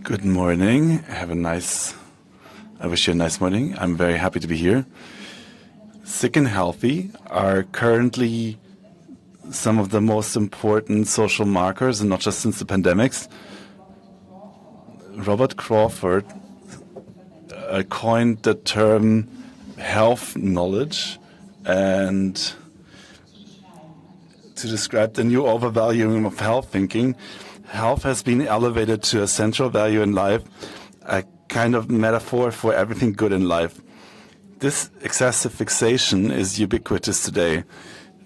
Good morning. I wish you a nice morning. I'm very happy to be here. Sick and healthy are currently some of the most important social markers, and not just since the pandemics. Robert Crawford coined the term health knowledge and to describe the new overvaluing of health thinking. Health has been elevated to a central value in life, a kind of metaphor for everything good in life. This excessive fixation is ubiquitous today.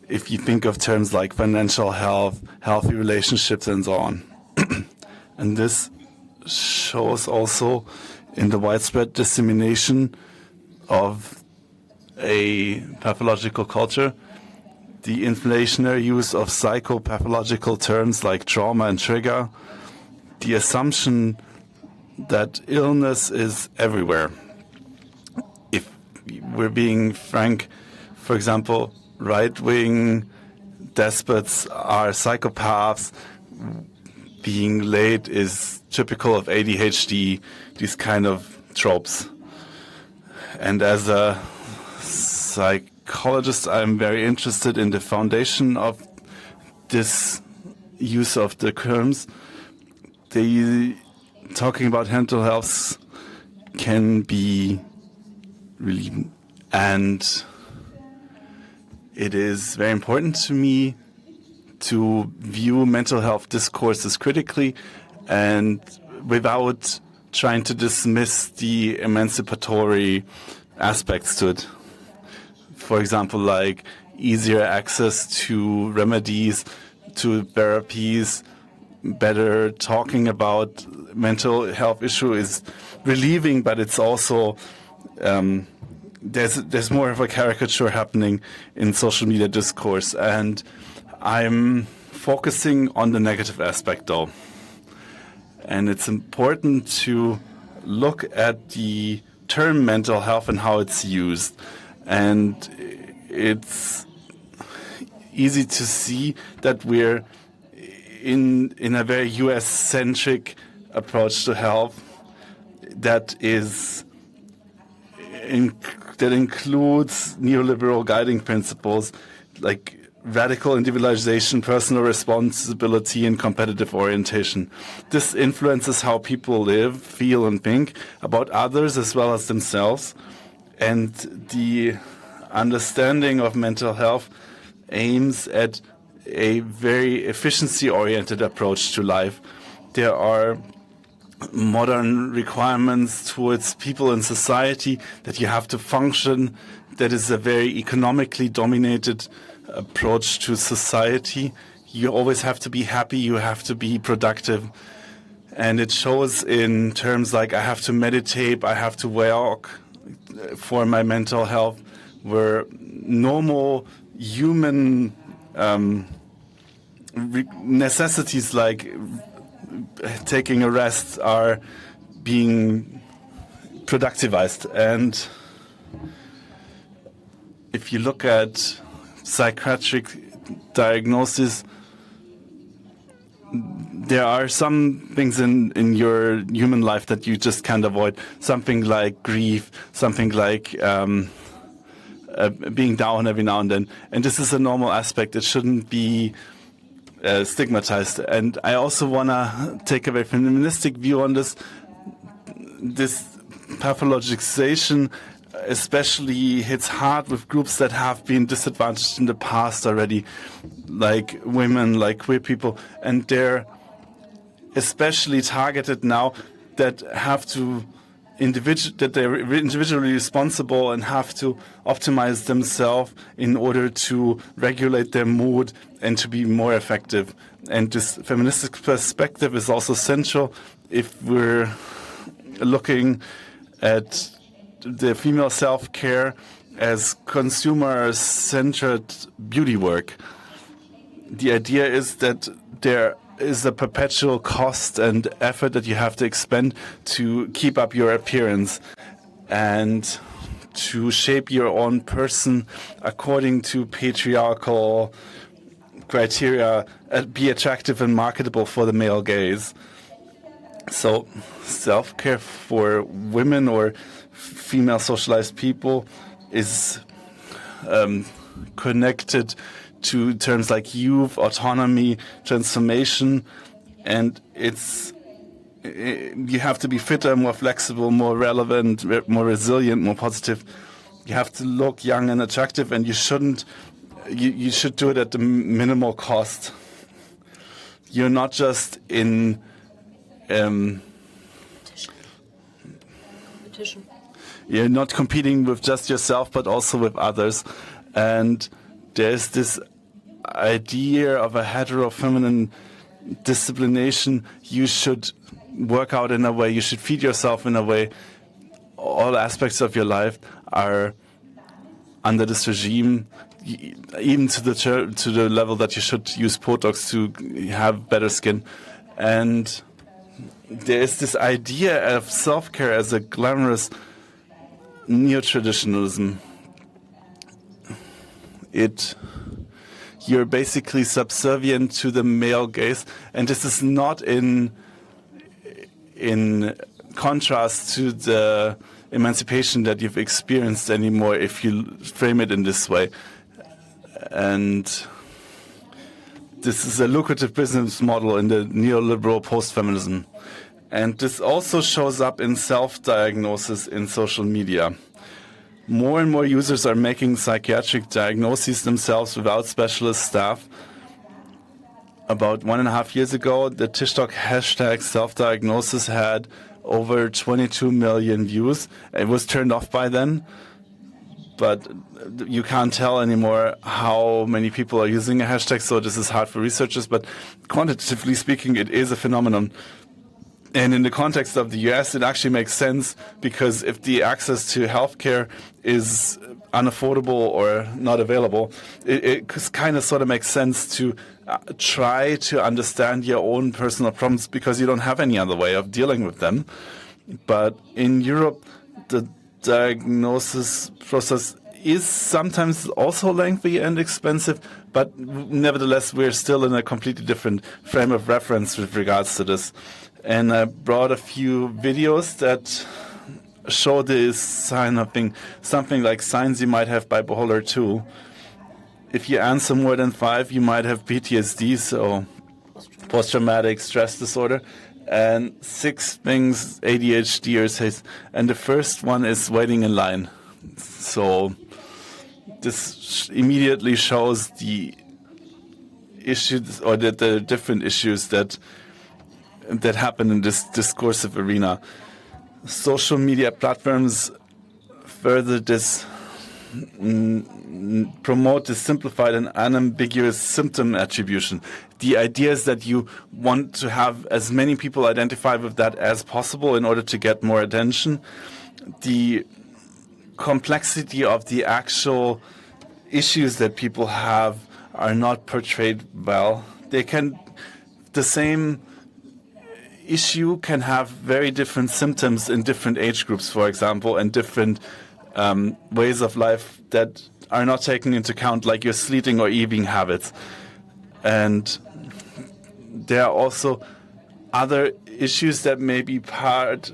If you think of terms like financial health, healthy relationships, and so on. And this shows also in the widespread dissemination of a pathological culture, the inflationary use of psychopathological terms like trauma and trigger, the assumption that illness is everywhere. If we're being frank, for example, right-wing despots are psychopaths, being late is typical of ADHD, these kind of tropes. And as a psychologist, I'm very interested in the foundation of this use of the terms. Talking about mental health can be really, and it is very important to me to view mental health discourses critically and without trying to dismiss the emancipatory aspects to it. For example, like easier access to remedies, to therapies, better talking about mental health issue is relieving, but it's also there's more of a caricature happening in social media discourse, and I'm focusing on the negative aspect though. And it's important to look at the term mental health and how it's used. And it's easy to see that we're in a very US-centric approach to health that includes neoliberal guiding principles like radical individualization, personal responsibility, and competitive orientation. This influences how people live, feel, and think about others as well as themselves. And the understanding of mental health aims at a very efficiency-oriented approach to life. There are modern requirements towards people in society that you have to function. That is a very economically dominated approach to society. You always have to be happy, you have to be productive. And it shows in terms like I have to meditate, I have to walk for my mental health, where normal human necessities like taking a rest are being productivized. And if you look at psychiatric diagnosis, there are some things in your human life that you just can't avoid. Something like grief, something like being down every now and then. And this is a normal aspect. It shouldn't be stigmatized. And I also want to take a very feministic view on this. This pathologization especially hits hard with groups that have been disadvantaged in the past already, like women, like queer people, and they're especially targeted now that have to that they're individually responsible and have to optimize themselves in order to regulate their mood and to be more effective. And this feministic perspective is also central if we're looking at the female self-care as consumer-centered beauty work. The idea is that there is a perpetual cost and effort that you have to expend to keep up your appearance and to shape your own person according to patriarchal criteria, be attractive and marketable for the male gaze. So self-care for women or female socialized people is connected to terms like youth, autonomy, transformation, and you have to be fitter, more flexible, more relevant, more resilient, more positive. You have to look young and attractive, and you should do it at the minimal cost. You're not just in competition. You're not competing with just yourself, but also with others. And there's this idea of a hetero-feminine disciplination. You should work out in a way, you should feed yourself in a way. All aspects of your life are under this regime, even to the level that you should use Botox to have better skin. And there is this idea of self-care as a glamorous neo-traditionalism. You're basically subservient to the male gaze, and this is not in contrast to the emancipation that you've experienced anymore if you frame it in this way. And this is a lucrative business model in the neoliberal post-feminism. And this also shows up in self-diagnosis in social media. More and more users are making psychiatric diagnoses themselves without specialist staff. About 1.5 years ago, the TikTok hashtag self-diagnosis had over 22 million views. It was turned off by then, but you can't tell anymore how many people are using a hashtag, so this is hard for researchers, but quantitatively speaking, it is a phenomenon. And in the context of the US, it actually makes sense, because if the access to healthcare is unaffordable or not available, it kind of sort of makes sense to try to understand your own personal problems, because you don't have any other way of dealing with them. But in Europe, the diagnosis process is sometimes also lengthy and expensive, but nevertheless, we're still in a completely different frame of reference with regards to this. And I brought a few videos that show this sign of being something like signs you might have bipolar 2. If you answer more than 5, you might have PTSD, so post-traumatic stress disorder, and 6 things ADHD or says. And the first one is waiting in line. So this immediately shows the issues, or the different issues that happen in this discursive arena. Social media platforms further promote this simplified and unambiguous symptom attribution. The idea is that you want to have as many people identify with that as possible in order to get more attention. The complexity of the actual issues that people have are not portrayed well. The same issue can have very different symptoms in different age groups, for example, and different ways of life that are not taken into account, like your sleeping or eating habits. And there are also other issues that may be that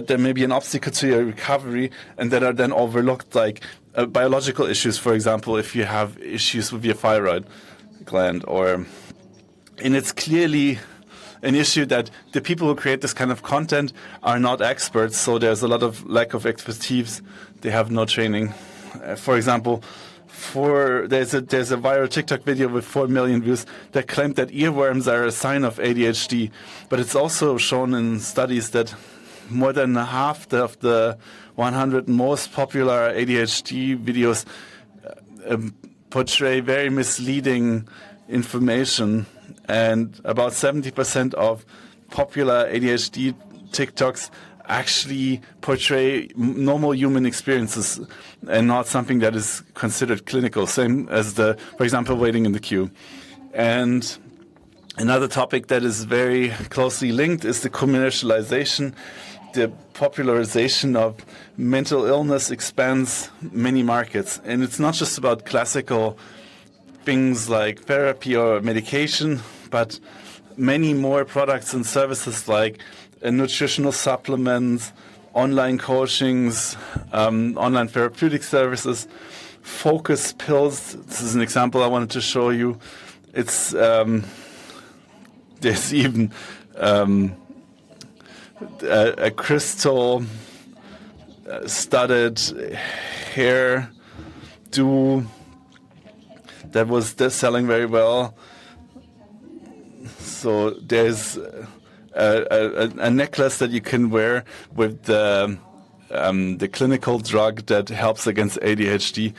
there may be an obstacle to your recovery and that are then overlooked, like biological issues, for example, if you have issues with your thyroid gland. And it's clearly an issue that the people who create this kind of content are not experts, so there's a lot of lack of expertise. They have no training. For example, there's a viral TikTok video with 4 million views that claimed that earworms are a sign of ADHD, but it's also shown in studies that more than half of the 100 most popular ADHD videos portray very misleading information. And about 70% of popular ADHD TikToks actually portray normal human experiences and not something that is considered clinical, same as for example, waiting in the queue. And another topic that is very closely linked is the commercialization. The popularization of mental illness expands many markets. And it's not just about classical things like therapy or medication, but many more products and services like nutritional supplements, online coachings, online therapeutic services, focus pills. This is an example I wanted to show you. It's there's even a crystal studded hair do that was selling very well. So there's a necklace that you can wear with the clinical drug that helps against ADHD.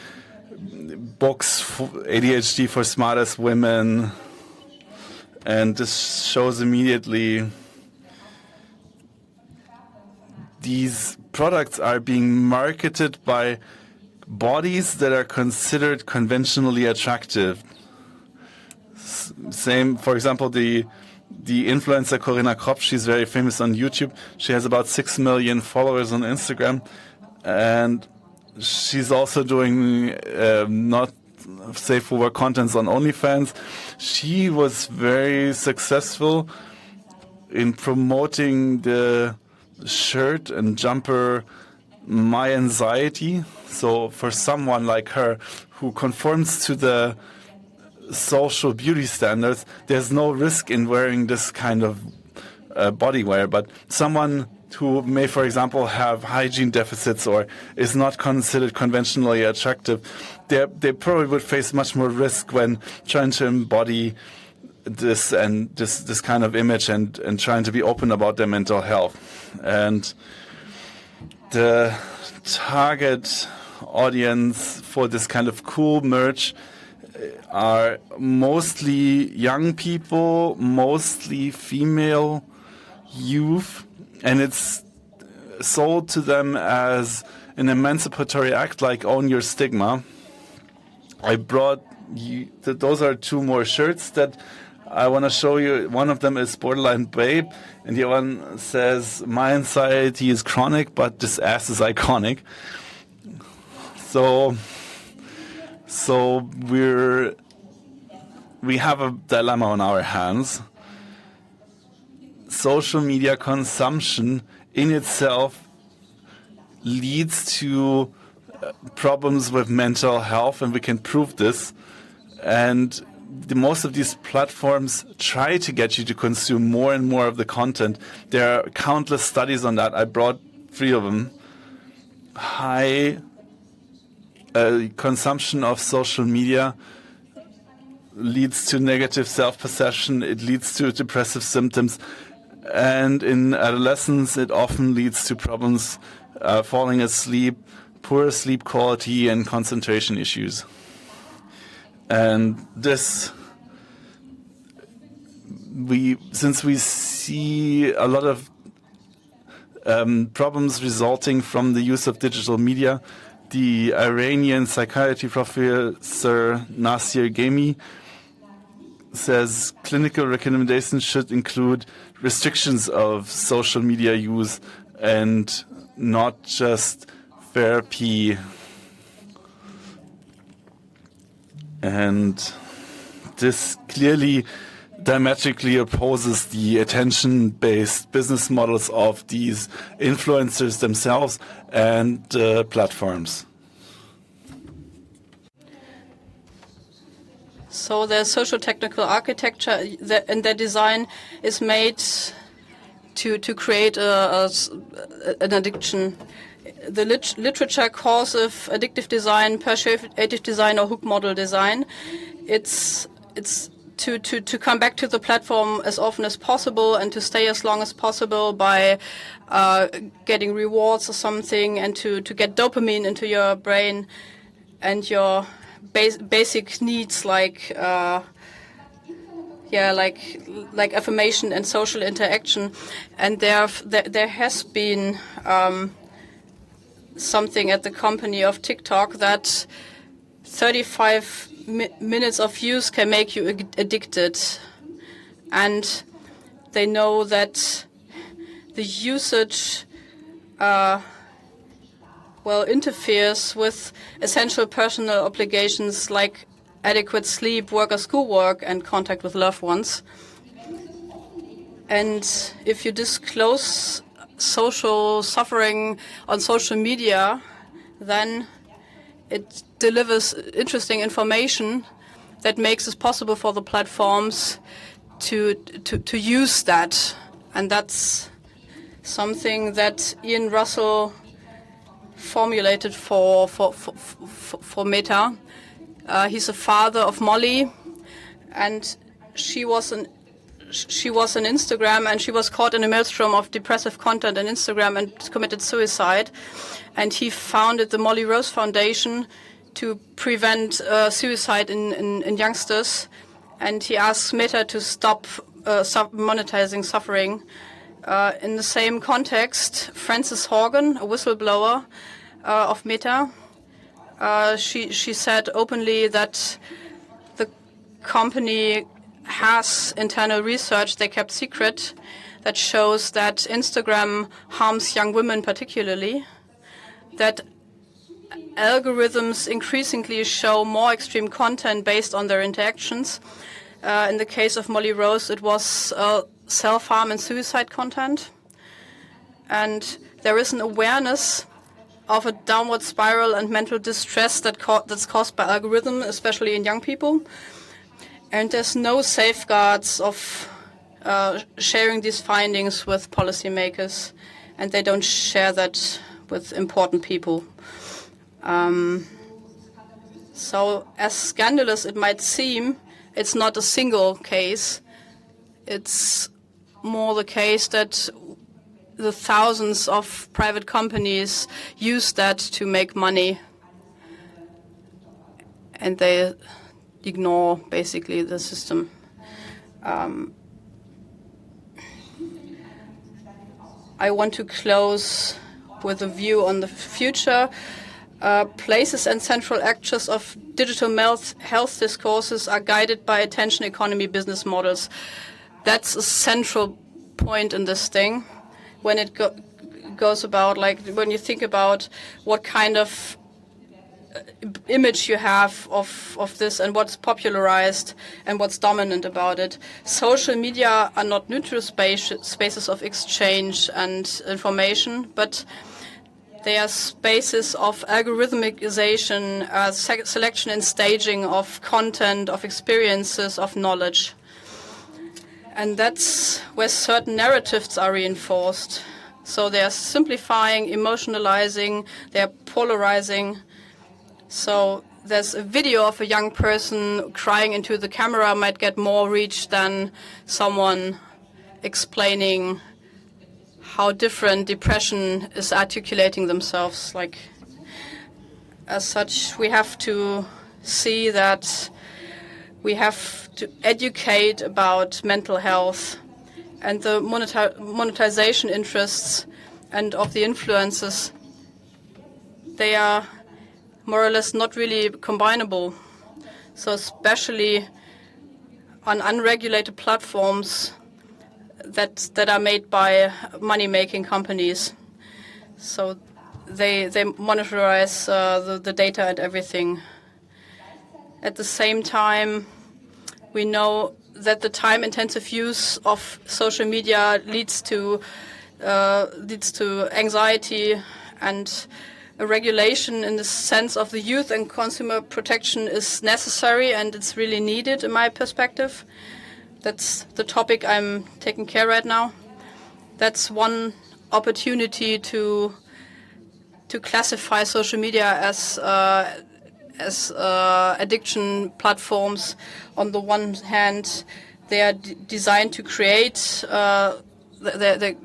Books for ADHD for smartest women, and this shows immediately these products are being marketed by bodies that are considered conventionally attractive. Same, for example, the influencer Corinna Kropp, she's very famous on YouTube. She has about 6 million followers on Instagram, and she's also doing not safe for work contents on OnlyFans. She was very successful in promoting the shirt and jumper My Anxiety. So for someone like her who conforms to the social beauty standards, there's no risk in wearing this kind of body wear. But someone who may, for example, have hygiene deficits or is not considered conventionally attractive, they probably would face much more risk when trying to embody this and this kind of image and trying to be open about their mental health. And the target audience for this kind of cool merch are mostly young people, mostly female youth, and it's sold to them as an emancipatory act like Own Your Stigma. I brought you, those are two more shirts that I want to show you. One of them is Borderline Babe, and the other one says, My anxiety is chronic, but this ass is iconic. So we have a dilemma on our hands. Social media consumption in itself leads to problems with mental health, and we can prove this. And most of these platforms try to get you to consume more and more of the content. There are countless studies on that. I brought 3 of them. High consumption of social media leads to negative self-perception. It leads to depressive symptoms. And in adolescence, it often leads to problems falling asleep, poor sleep quality, and concentration issues. And this, since we see a lot of problems resulting from the use of digital media, the Iranian psychiatry professor Nasir Gemi says clinical recommendations should include restrictions of social media use and not just therapy. And this clearly diametrically opposes the attention-based business models of these influencers themselves and platforms. So the social-technical architecture and their design is made to create an addiction. The literature calls it addictive design, persuasive design, or hook model design. It's to come back to the platform as often as possible and to stay as long as possible by getting rewards or something, and to get dopamine into your brain and your basic needs like affirmation and social interaction. And there has been something at the company of TikTok that 35 minutes of use can make you addicted, and they know that the usage interferes with essential personal obligations like adequate sleep, work or schoolwork, and contact with loved ones. And if you disclose social suffering on social media, then it delivers interesting information that makes it possible for the platforms to use that. And that's something that Ian Russell formulated for Meta. He's a father of Molly, and she was on Instagram, and she was caught in a maelstrom of depressive content on Instagram and committed suicide. And he founded the Molly Rose Foundation to prevent suicide in youngsters. And he asks Meta to stop monetizing suffering. In the same context, Frances Horgan, a whistleblower of Meta, she said openly that the company has internal research they kept secret that shows that Instagram harms young women particularly, that algorithms increasingly show more extreme content based on their interactions. In the case of Molly Rose, it was self-harm and suicide content. And there is an awareness of a downward spiral and mental distress that's caused by algorithm, especially in young people. And there's no safeguards of sharing these findings with policymakers, and they don't share that with important people. So as scandalous it might seem, it's not a single case. It's more the case that the thousands of private companies use that to make money, and they ignore basically the system. I want to close with a view on the future. Places and central actors of digital health discourses are guided by attention economy business models. That's a central point in this thing. When it goes about, like, when you think about what kind of image you have of this and what's popularized and what's dominant about it. Social media are not neutral spaces of exchange and information, but they are spaces of algorithmicization, selection and staging of content, of experiences, of knowledge. And that's where certain narratives are reinforced. So they are simplifying, emotionalizing, they are polarizing. So there's a video of a young person crying into the camera might get more reach than someone explaining how different depression is articulating themselves. Like, as such, we have to see that we have to educate about mental health, and the monetization interests and of the influences, they are more or less not really combinable. So especially on unregulated platforms that are made by money-making companies. So they monetize the data and everything. At the same time, we know that the time-intensive use of social media leads to anxiety, and a regulation in the sense of the youth and consumer protection is necessary, and it's really needed in my perspective. That's the topic I'm taking care right now. That's one opportunity to classify social media as addiction platforms. On the one hand, they are designed to create they're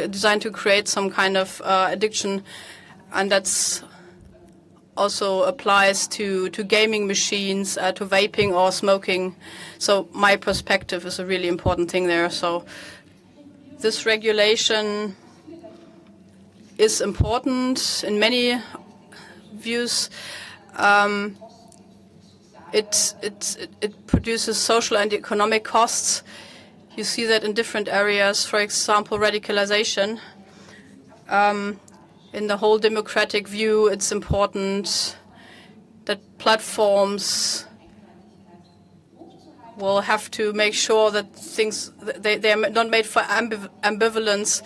designed to create some kind of addiction, and that's also applies to gaming machines, to vaping or smoking. So my perspective is a really important thing there. So this regulation is important in many views. It produces social and economic costs. You see that in different areas. For example, radicalization. In the whole democratic view, it's important that platforms will have to make sure that they are not made for ambivalence,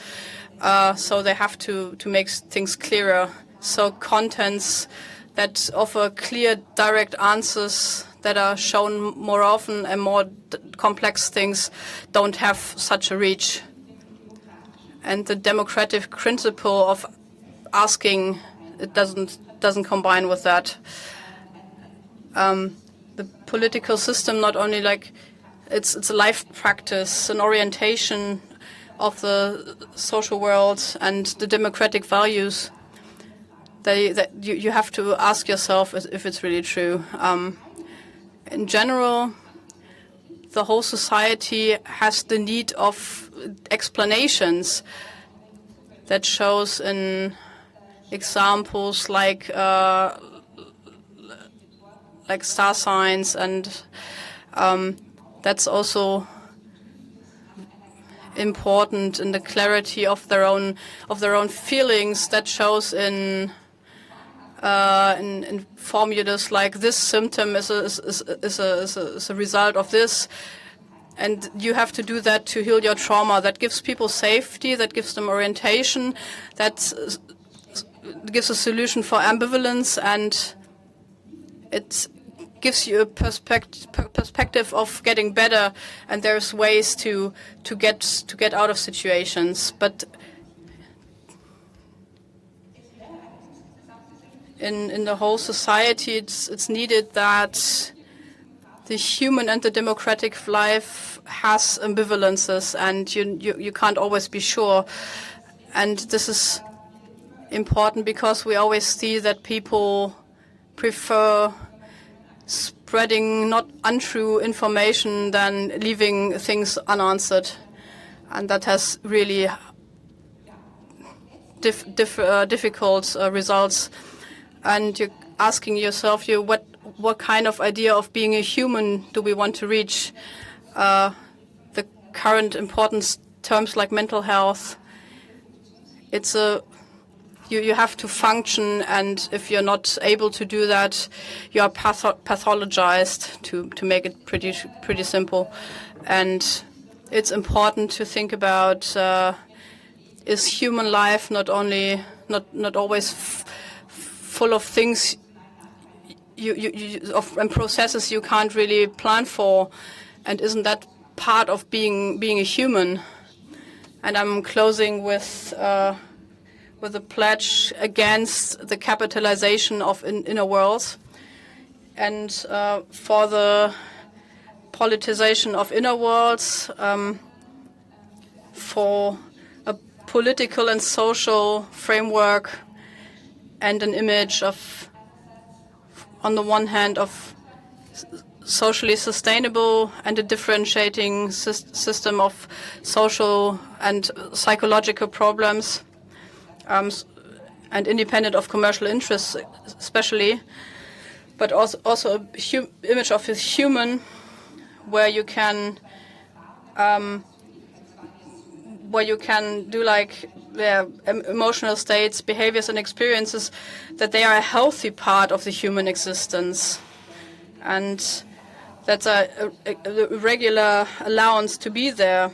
so they have to make things clearer. So contents that offer clear, direct answers that are shown more often and more complex things don't have such a reach. And the democratic principle of asking, it doesn't combine with that. The political system not only it's a life practice, an orientation of the social world and the democratic values that you have to ask yourself if it's really true. In general, the whole society has the need of explanations that shows in examples like star signs, and that's also important in the clarity of their own feelings. That shows in formulas like this symptom is a result of this, and you have to do that to heal your trauma. That gives people safety, that gives them orientation, that gives a solution for ambivalence, and it gives you a perspective of getting better, and there's ways to get out of situations. But in the whole society, it's needed that the human and the democratic life has ambivalences, and you can't always be sure. And this is important because we always see that people prefer spreading not untrue information than leaving things unanswered, and that has really difficult results. And you're asking yourself, what kind of idea of being a human do we want to reach? The current important terms like mental health, you have to function, and if you're not able to do that, you are pathologized, to make it pretty simple. And it's important to think about, is human life not always full of things and processes you can't really plan for, and isn't that part of being a human? And I'm closing with a pledge against the capitalization of inner worlds, and for the politicization of inner worlds, for a political and social framework and an image of, on the one hand, of socially sustainable and a differentiating system of social and psychological problems, and independent of commercial interests especially, but also an image of a human where you can do emotional states, behaviors and experiences, that they are a healthy part of the human existence, and that's a regular allowance to be there,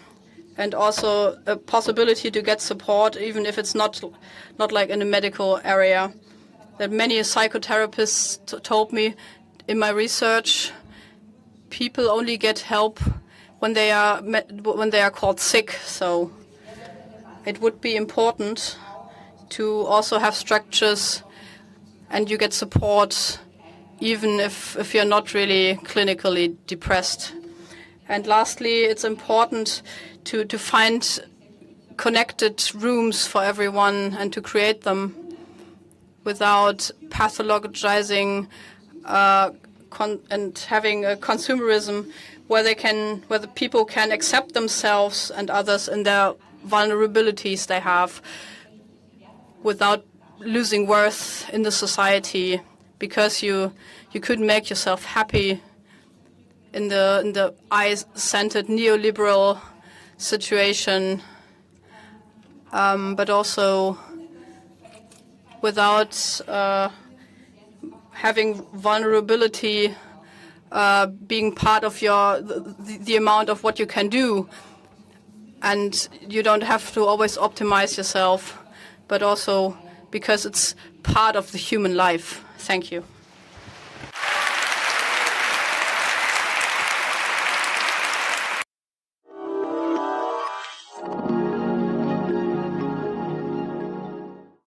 and also a possibility to get support, even if it's not like in a medical area. That many psychotherapists told me in my research, people only get help when they are called sick. So it would be important to also have structures, and you get support even if you're not really clinically depressed. And lastly, it's important to find connected rooms for everyone and to create them without pathologizing and having a consumerism where the people can accept themselves and others in their vulnerabilities they have without losing worth in the society, because you could make yourself happy in the I-centered neoliberal situation, but also without having vulnerability being part of the amount of what you can do. And you don't have to always optimize yourself, but also because it's part of the human life. Thank you.